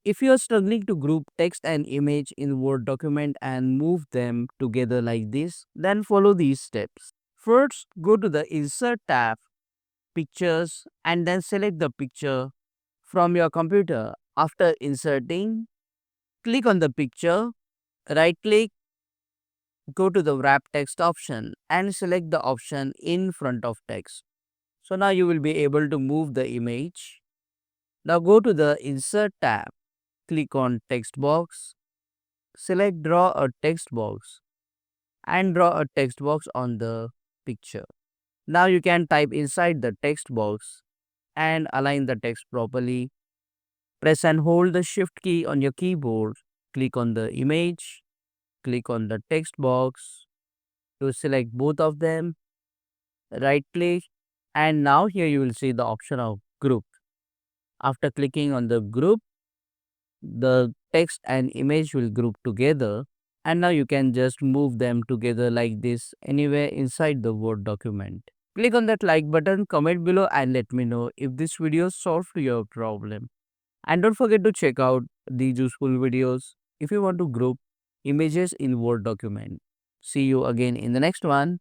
If you are struggling to group text and image in Word document and move them together like this, then follow these steps. First, go to the Insert tab, Pictures, and then select the picture from your computer. After inserting, click on the picture, right click, go to the Wrap Text option and select the option in front of text. So now you will be able to move the image. Now go to the Insert tab, click on Text box, select Draw a text box and draw a text box on the picture. Now you can type inside the text box and align the text properly. Press and hold the Shift key on your keyboard. Click on the image, click on the text box to select both of them, right click, and now here you will see the option of group. After clicking on the group, the text and image will group together, and now you can just move them together like this anywhere inside the Word document. Click on that like button, comment below and let me know if this video solved your problem. And don't forget to check out these useful videos if you want to group images in Word document. See you again in the next one.